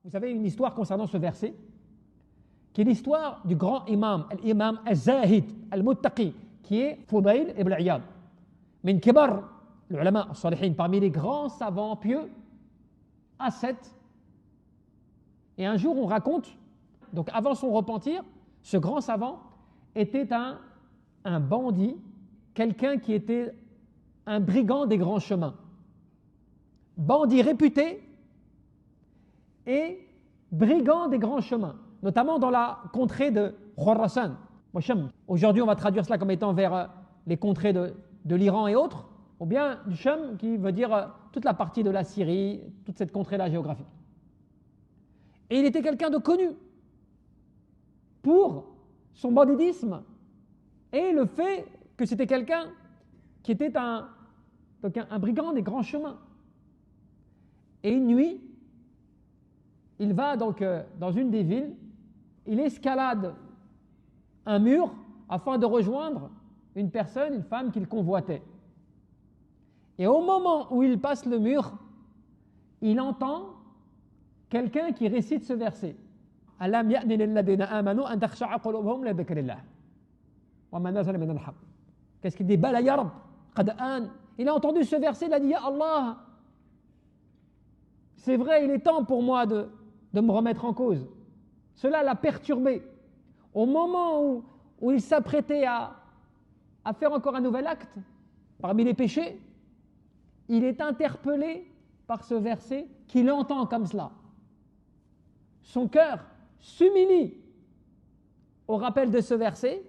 Vous savez une histoire concernant ce verset, qui est l'histoire du grand imam, l'imam al-Zahid, al-Muttaqi, qui est Fudayl ibn Iyad. Min kibar, l'ulama salihin, parmi les grands savants pieux, ascètes. Et un jour, on raconte, donc avant son repentir, ce grand savant était un bandit, quelqu'un qui était un brigand des grands chemins. Bandit réputé et brigand des grands chemins, notamment dans la contrée de Khurasan. Aujourd'hui, on va traduire cela comme étant vers les contrées de l'Iran et autres, ou bien du Sham, qui veut dire toute la partie de la Syrie, toute cette contrée-là géographique. Et il était quelqu'un de connu pour son banditisme et le fait que c'était quelqu'un qui était un brigand des grands chemins. Et une nuit, il va donc dans une des villes, il escalade un mur afin de rejoindre une personne, une femme qu'il convoitait. Et au moment où il passe le mur, il entend quelqu'un qui récite ce verset. Alam ya'ni lilladhina amanu an takhsha'a qulubuhum li dhikrillah wa ma nazala min al-haqq. Qu'est-ce qu'il dit? Bala ya Rabb, qad an. Il a entendu ce verset, il a dit ya Allah. C'est vrai, il est temps pour moi de me remettre en cause. Cela l'a perturbé. Au moment où il s'apprêtait à faire encore un nouvel acte, parmi les péchés, il est interpellé par ce verset qu'il entend comme cela. Son cœur s'humilie au rappel de ce verset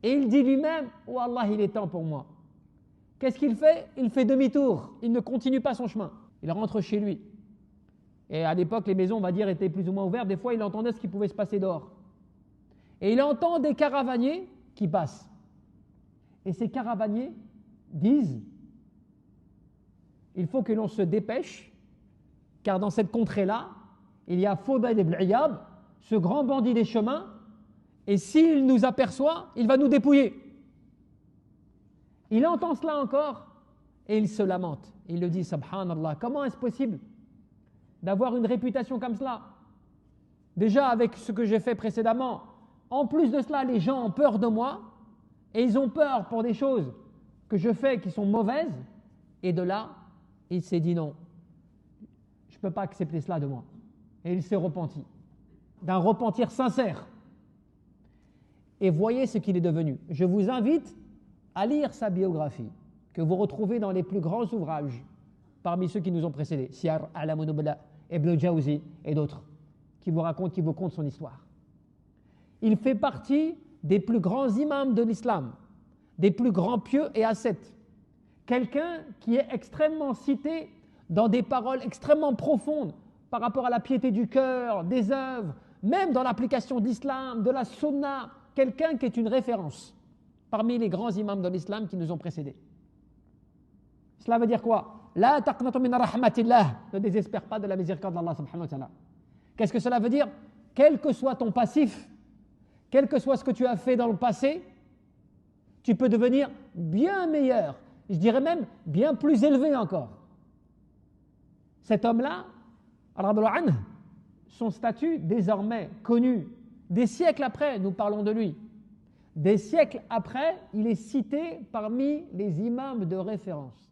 et il dit lui-même « Oh Allah, il est temps pour moi ». Qu'est-ce qu'il fait? Il fait demi-tour, il ne continue pas son chemin, il rentre chez lui. Et à l'époque, les maisons, on va dire, étaient plus ou moins ouvertes. Des fois, il entendait ce qui pouvait se passer dehors. Et il entend des caravaniers qui passent. Et ces caravaniers disent « Il faut que l'on se dépêche, car dans cette contrée-là, il y a Fudayl ibn Iyad, ce grand bandit des chemins, et s'il nous aperçoit, il va nous dépouiller. » Il entend cela encore, et il se lamente. Il le dit « Subhanallah, comment est-ce possible d'avoir une réputation comme cela? Déjà avec ce que j'ai fait précédemment, en plus de cela, les gens ont peur de moi et ils ont peur pour des choses que je fais qui sont mauvaises. Et de là, il s'est dit non, je ne peux pas accepter cela de moi. Et il s'est repenti, d'un repentir sincère. Et voyez ce qu'il est devenu. Je vous invite à lire sa biographie, que vous retrouvez dans les plus grands ouvrages parmi ceux qui nous ont précédés, Siyar A'lamun Nubala, Ibn Jawzi et d'autres, qui vous content son histoire. Il fait partie des plus grands imams de l'islam, des plus grands pieux et ascètes. Quelqu'un qui est extrêmement cité dans des paroles extrêmement profondes par rapport à la piété du cœur, des œuvres, même dans l'application de l'islam, de la sunna, quelqu'un qui est une référence parmi les grands imams de l'islam qui nous ont précédés. Cela veut dire quoi? La taqnatu min rahmatillah, ne désespère pas de la miséricorde d'Allah subhanahu wa ta'ala. Qu'est-ce que cela veut dire? Quel que soit ton passif, quel que soit ce que tu as fait dans le passé, tu peux devenir bien meilleur, je dirais même bien plus élevé encore. Cet homme-là, son statut désormais connu, des siècles après, nous parlons de lui, des siècles après, il est cité parmi les imams de référence.